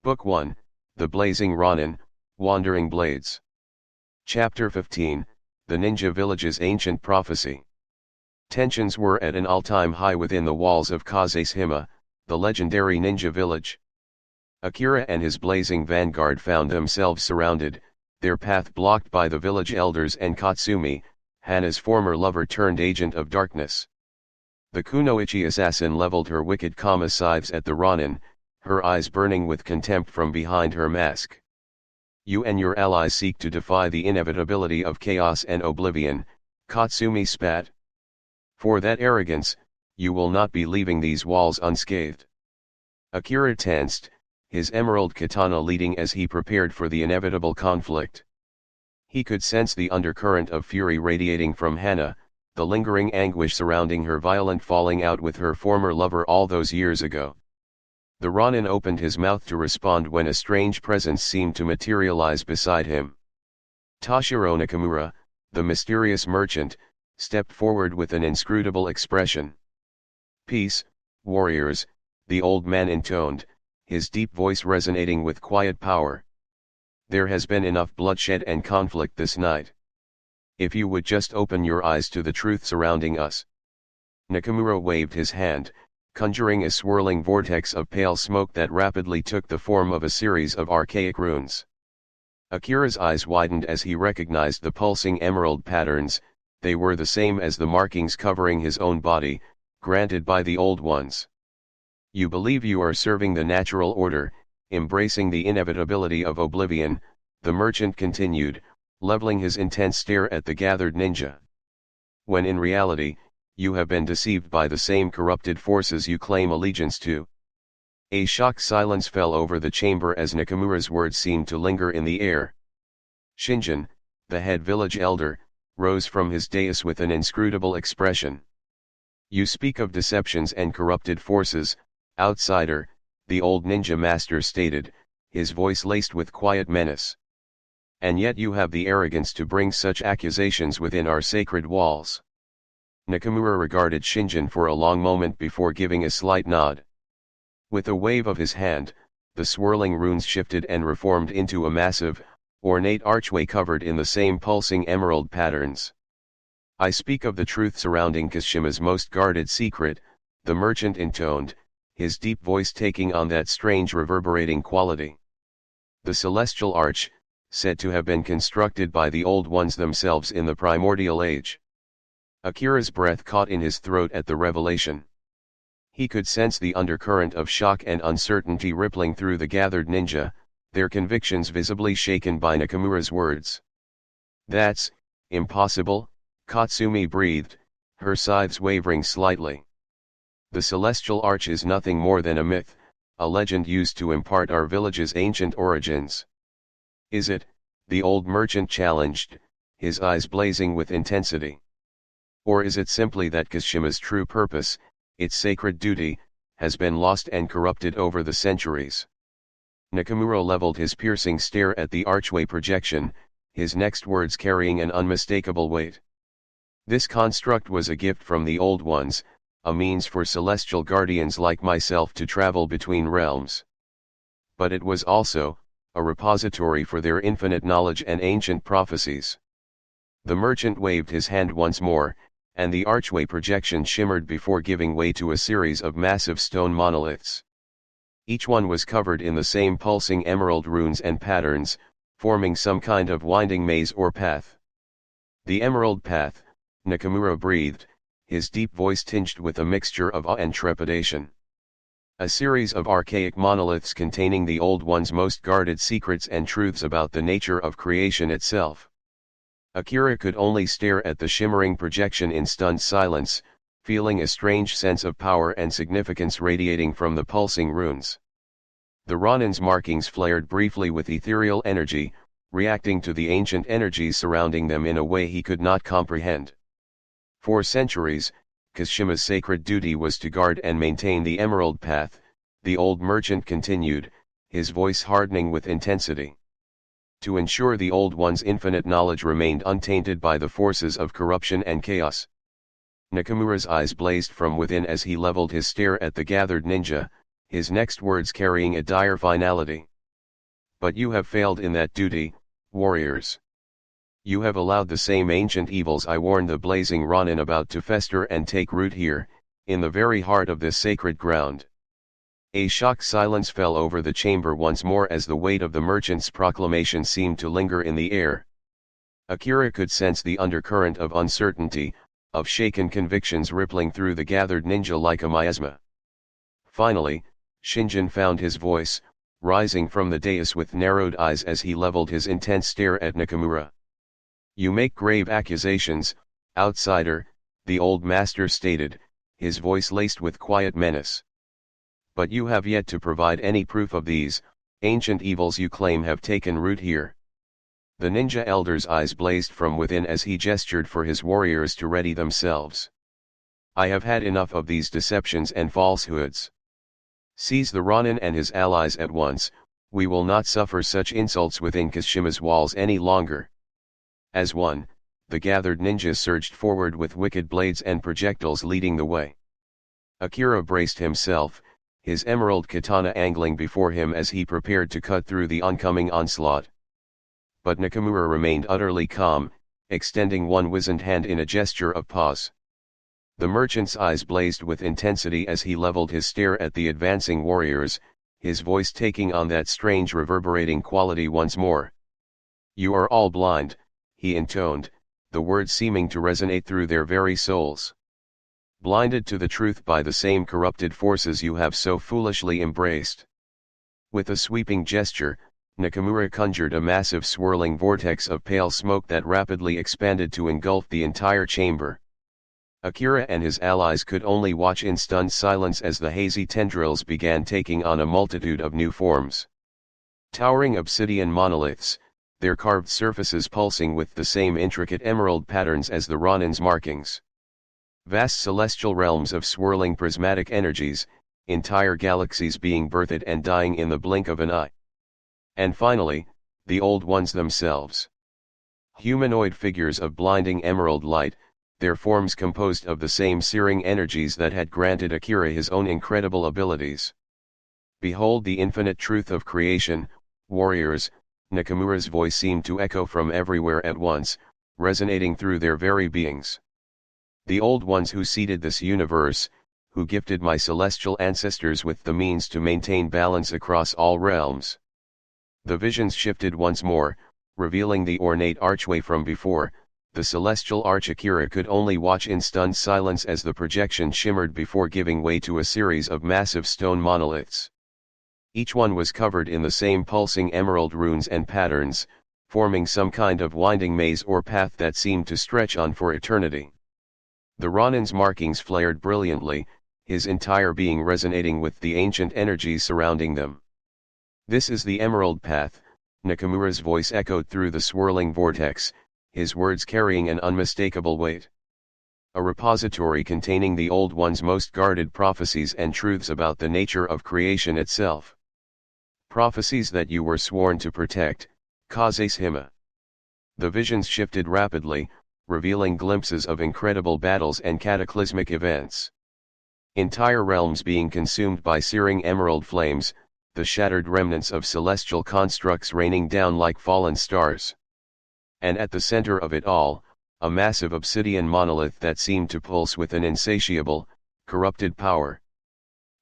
Book 1, The Blazing Ronin, Wandering Blades. Chapter 15, The Ninja Village's Ancient Prophecy. Tensions were at an all-time high within the walls of Kozue, the legendary ninja village. Akira and his Blazing Vanguard found themselves surrounded, their path blocked by the village elders and Katsumi, Hana's former lover turned agent of darkness. The kunoichi assassin leveled her wicked kama scythes at the Ronin, her eyes burning with contempt from behind her mask. You and your allies seek to defy the inevitability of chaos and oblivion, Katsumi spat. For that arrogance, you will not be leaving these walls unscathed. Akira tensed, his emerald katana leading as he prepared for the inevitable conflict. He could sense the undercurrent of fury radiating from Hana, the lingering anguish surrounding her violent falling out with her former lover all those years ago. The Ronin opened his mouth to respond when a strange presence seemed to materialize beside him. Toshiro Nakamura, the mysterious merchant, stepped forward with an inscrutable expression. "Peace, warriors," the old man intoned, his deep voice resonating with quiet power. "There has been enough bloodshed and conflict this night. If you would just open your eyes to the truth surrounding us." Nakamura waved his hand, conjuring a swirling vortex of pale smoke that rapidly took the form of a series of archaic runes. Akira's eyes widened as he recognized the pulsing emerald patterns. They were the same as the markings covering his own body, granted by the old ones. "You believe you are serving the natural order, embracing the inevitability of oblivion," the merchant continued, leveling his intense stare at the gathered ninja. "When in reality, you have been deceived by the same corrupted forces you claim allegiance to." A shocked silence fell over the chamber as Nakamura's words seemed to linger in the air. Shinjin, the head village elder, rose from his dais with an inscrutable expression. "You speak of deceptions and corrupted forces, outsider," the old ninja master stated, his voice laced with quiet menace. "And yet you have the arrogance to bring such accusations within our sacred walls." Nakamura regarded Shinjin for a long moment before giving a slight nod. With a wave of his hand, the swirling runes shifted and reformed into a massive, ornate archway covered in the same pulsing emerald patterns. "I speak of the truth surrounding Kashima's most guarded secret," the merchant intoned, his deep voice taking on that strange reverberating quality. "The celestial arch, said to have been constructed by the old ones themselves in the primordial age." Akira's breath caught in his throat at the revelation. He could sense the undercurrent of shock and uncertainty rippling through the gathered ninja, their convictions visibly shaken by Nakamura's words. "That's impossible," Katsumi breathed, her scythes wavering slightly. "The celestial arch is nothing more than a myth, a legend used to impart our village's ancient origins." "Is it?" the old merchant challenged, his eyes blazing with intensity. "Or is it simply that Kashima's true purpose, its sacred duty, has been lost and corrupted over the centuries?" Nakamura leveled his piercing stare at the archway projection, his next words carrying an unmistakable weight. "This construct was a gift from the old ones, a means for celestial guardians like myself to travel between realms. But it was also a repository for their infinite knowledge and ancient prophecies." The merchant waved his hand once more, and the archway projection shimmered before giving way to a series of massive stone monoliths. Each one was covered in the same pulsing emerald runes and patterns, forming some kind of winding maze or path. "The Emerald Path," Nakamura breathed, his deep voice tinged with a mixture of awe and trepidation. "A series of archaic monoliths containing the old one's most guarded secrets and truths about the nature of creation itself." Akira could only stare at the shimmering projection in stunned silence, feeling a strange sense of power and significance radiating from the pulsing runes. The Ronin's markings flared briefly with ethereal energy, reacting to the ancient energies surrounding them in a way he could not comprehend. For centuries, Kashima's sacred duty was to guard and maintain the Emerald Path, the old merchant continued, his voice hardening with intensity. To ensure the old one's infinite knowledge remained untainted by the forces of corruption and chaos. Nakamura's eyes blazed from within as he leveled his stare at the gathered ninja, his next words carrying a dire finality. But you have failed in that duty, warriors. You have allowed the same ancient evils I warned the blazing Ronin about to fester and take root here, in the very heart of this sacred ground. A shocked silence fell over the chamber once more as the weight of the merchant's proclamation seemed to linger in the air. Akira could sense the undercurrent of uncertainty, of shaken convictions rippling through the gathered ninja like a miasma. Finally, Shinjin found his voice, rising from the dais with narrowed eyes as he leveled his intense stare at Nakamura. You make grave accusations, outsider, the old master stated, his voice laced with quiet menace. But you have yet to provide any proof of these ancient evils you claim have taken root here. The ninja elder's eyes blazed from within as he gestured for his warriors to ready themselves. I have had enough of these deceptions and falsehoods. Seize the Ronin and his allies at once, we will not suffer such insults within Kashima's walls any longer. As one, the gathered ninjas surged forward with wicked blades and projectiles leading the way. Akira braced himself, his emerald katana angling before him as he prepared to cut through the oncoming onslaught. But Nakamura remained utterly calm, extending one wizened hand in a gesture of pause. The merchant's eyes blazed with intensity as he leveled his stare at the advancing warriors, his voice taking on that strange reverberating quality once more. You are all blind, he intoned, the words seeming to resonate through their very souls. Blinded to the truth by the same corrupted forces you have so foolishly embraced. With a sweeping gesture, Nakamura conjured a massive swirling vortex of pale smoke that rapidly expanded to engulf the entire chamber. Akira and his allies could only watch in stunned silence as the hazy tendrils began taking on a multitude of new forms. Towering obsidian monoliths, their carved surfaces pulsing with the same intricate emerald patterns as the Ronin's markings. Vast celestial realms of swirling prismatic energies, entire galaxies being birthed and dying in the blink of an eye. And finally, the old ones themselves. Humanoid figures of blinding emerald light, their forms composed of the same searing energies that had granted Akira his own incredible abilities. Behold the infinite truth of creation, warriors, Nakamura's voice seemed to echo from everywhere at once, resonating through their very beings. The old ones who seeded this universe, who gifted my celestial ancestors with the means to maintain balance across all realms. The visions shifted once more, revealing the ornate archway from before. The celestial arch Akira could only watch in stunned silence as the projection shimmered before giving way to a series of massive stone monoliths. Each one was covered in the same pulsing emerald runes and patterns, forming some kind of winding maze or path that seemed to stretch on for eternity. The Ronin's markings flared brilliantly, his entire being resonating with the ancient energies surrounding them. This is the Emerald Path, Nakamura's voice echoed through the swirling vortex, his words carrying an unmistakable weight. A repository containing the Old One's most guarded prophecies and truths about the nature of creation itself. Prophecies that you were sworn to protect, Kazeshima. The visions shifted rapidly, revealing glimpses of incredible battles and cataclysmic events. Entire realms being consumed by searing emerald flames, the shattered remnants of celestial constructs raining down like fallen stars. And at the center of it all, a massive obsidian monolith that seemed to pulse with an insatiable, corrupted power.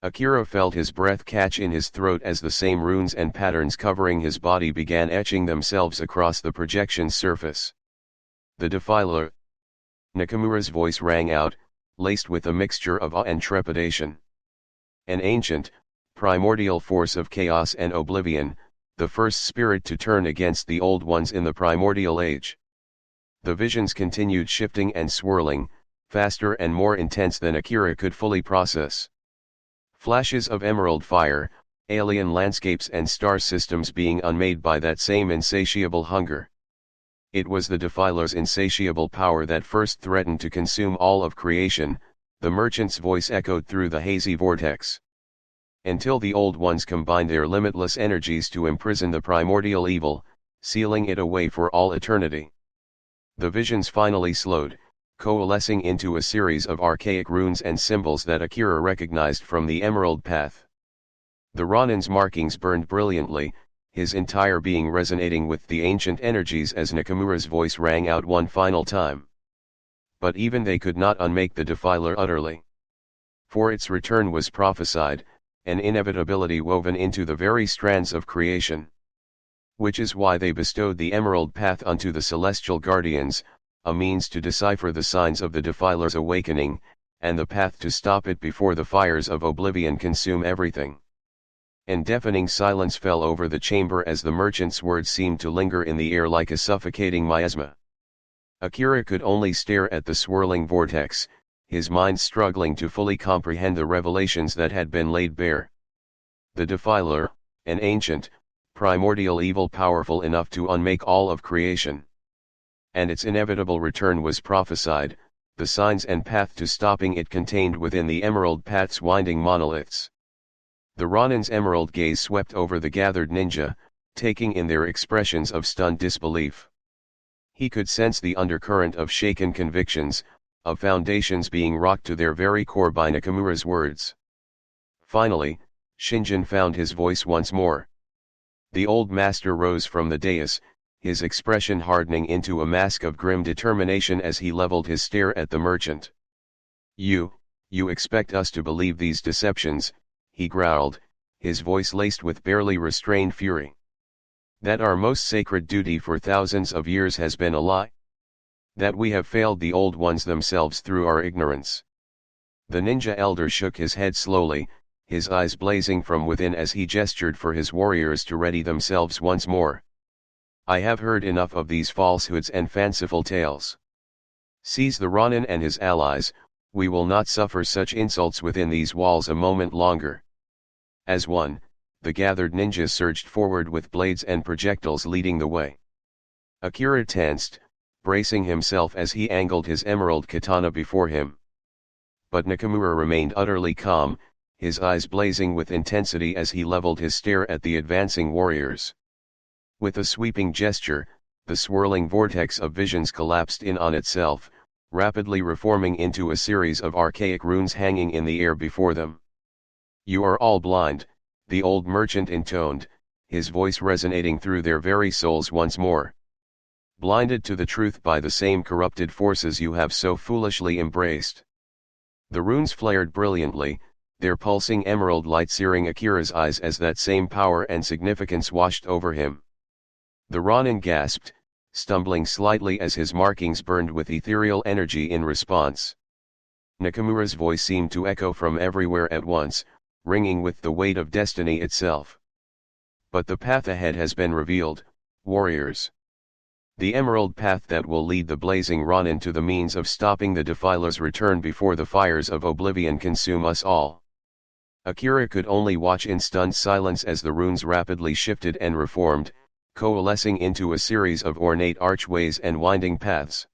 Akira felt his breath catch in his throat as the same runes and patterns covering his body began etching themselves across the projection's surface. The Defiler. Nakamura's voice rang out, laced with a mixture of awe and trepidation. An ancient, primordial force of chaos and oblivion, the first spirit to turn against the old ones in the primordial age. The visions continued shifting and swirling, faster and more intense than Akira could fully process. Flashes of emerald fire, alien landscapes and star systems being unmade by that same insatiable hunger. It was the Defiler's insatiable power that first threatened to consume all of creation, the merchant's voice echoed through the hazy vortex. Until the old ones combined their limitless energies to imprison the primordial evil, sealing it away for all eternity. The visions finally slowed, coalescing into a series of archaic runes and symbols that Akira recognized from the Emerald Path. The Ronin's markings burned brilliantly, his entire being resonating with the ancient energies as Nakamura's voice rang out one final time. But even they could not unmake the defiler utterly. For its return was prophesied, an inevitability woven into the very strands of creation. Which is why they bestowed the emerald path unto the celestial guardians, a means to decipher the signs of the defiler's awakening, and the path to stop it before the fires of oblivion consume everything. And deafening silence fell over the chamber as the merchant's words seemed to linger in the air like a suffocating miasma. Akira could only stare at the swirling vortex, his mind struggling to fully comprehend the revelations that had been laid bare. The defiler, an ancient, primordial evil powerful enough to unmake all of creation. And its inevitable return was prophesied, the signs and path to stopping it contained within the emerald path's winding monoliths. The Ronin's emerald gaze swept over the gathered ninja, taking in their expressions of stunned disbelief. He could sense the undercurrent of shaken convictions, of foundations being rocked to their very core by Nakamura's words. Finally, Shinjin found his voice once more. The old master rose from the dais, his expression hardening into a mask of grim determination as he leveled his stare at the merchant. You expect us to believe these deceptions," he growled, his voice laced with barely restrained fury. "That our most sacred duty for thousands of years has been a lie? That we have failed the old ones themselves through our ignorance?" The ninja elder shook his head slowly, his eyes blazing from within as he gestured for his warriors to ready themselves once more. "I have heard enough of these falsehoods and fanciful tales. Seize the Ronin and his allies, we will not suffer such insults within these walls a moment longer." As one, the gathered ninjas surged forward with blades and projectiles leading the way. Akira tensed, bracing himself as he angled his emerald katana before him. But Nakamura remained utterly calm, his eyes blazing with intensity as he leveled his stare at the advancing warriors. With a sweeping gesture, the swirling vortex of visions collapsed in on itself, rapidly reforming into a series of archaic runes hanging in the air before them. "You are all blind," the old merchant intoned, his voice resonating through their very souls once more. "Blinded to the truth by the same corrupted forces you have so foolishly embraced." The runes flared brilliantly, their pulsing emerald light searing Akira's eyes as that same power and significance washed over him. The Ronin gasped, stumbling slightly as his markings burned with ethereal energy in response. Nakamura's voice seemed to echo from everywhere at once, ringing with the weight of destiny itself. "But the path ahead has been revealed, warriors. The emerald path that will lead the blazing Ronin to the means of stopping the defiler's return before the fires of oblivion consume us all." Akira could only watch in stunned silence as the runes rapidly shifted and reformed, coalescing into a series of ornate archways and winding paths.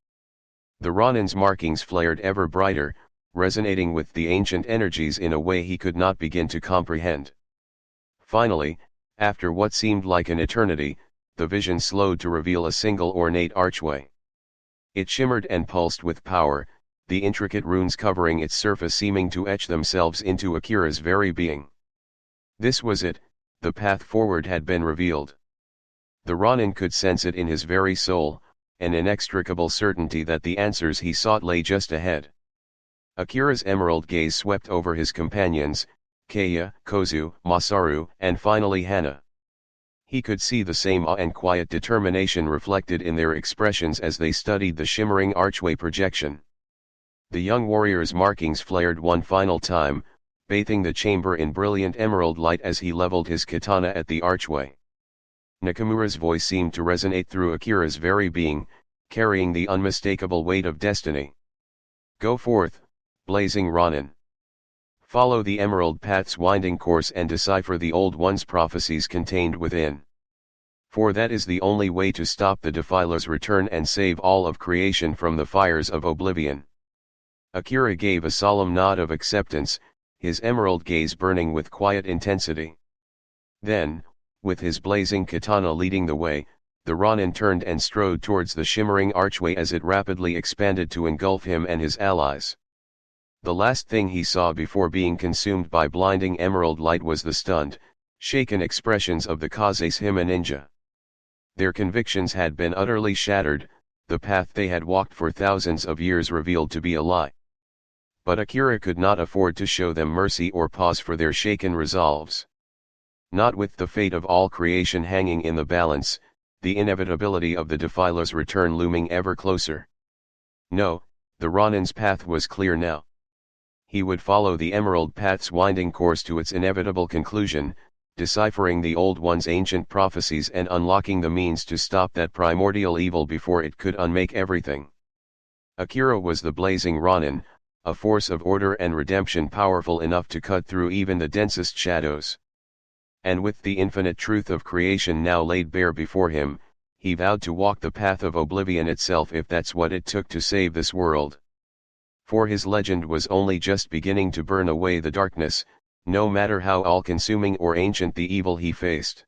The Ronin's markings flared ever brighter, resonating with the ancient energies in a way he could not begin to comprehend. Finally, after what seemed like an eternity, the vision slowed to reveal a single ornate archway. It shimmered and pulsed with power, the intricate runes covering its surface seeming to etch themselves into Akira's very being. This was it, the path forward had been revealed. The Ronin could sense it in his very soul, an inextricable certainty that the answers he sought lay just ahead. Akira's emerald gaze swept over his companions, Kaya, Kozue, Masaru, and finally Hana. He could see the same awe and quiet determination reflected in their expressions as they studied the shimmering archway projection. The young warrior's markings flared one final time, bathing the chamber in brilliant emerald light as he leveled his katana at the archway. Nakamura's voice seemed to resonate through Akira's very being, carrying the unmistakable weight of destiny. "Go forth, blazing Ronin. Follow the emerald path's winding course and decipher the old one's prophecies contained within. For that is the only way to stop the defiler's return and save all of creation from the fires of oblivion." Akira gave a solemn nod of acceptance, his emerald gaze burning with quiet intensity. Then, with his blazing katana leading the way, the Ronin turned and strode towards the shimmering archway as it rapidly expanded to engulf him and his allies. The last thing he saw before being consumed by blinding emerald light was the stunned, shaken expressions of the Kozue Hime ninja. Their convictions had been utterly shattered, the path they had walked for thousands of years revealed to be a lie. But Akira could not afford to show them mercy or pause for their shaken resolves. Not with the fate of all creation hanging in the balance, the inevitability of the defiler's return looming ever closer. No, the Ronin's path was clear now. He would follow the Emerald Path's winding course to its inevitable conclusion, deciphering the Old One's ancient prophecies and unlocking the means to stop that primordial evil before it could unmake everything. Akira was the blazing Ronin, a force of order and redemption powerful enough to cut through even the densest shadows. And with the infinite truth of creation now laid bare before him, he vowed to walk the path of oblivion itself if that's what it took to save this world. For his legend was only just beginning to burn away the darkness, no matter how all-consuming or ancient the evil he faced.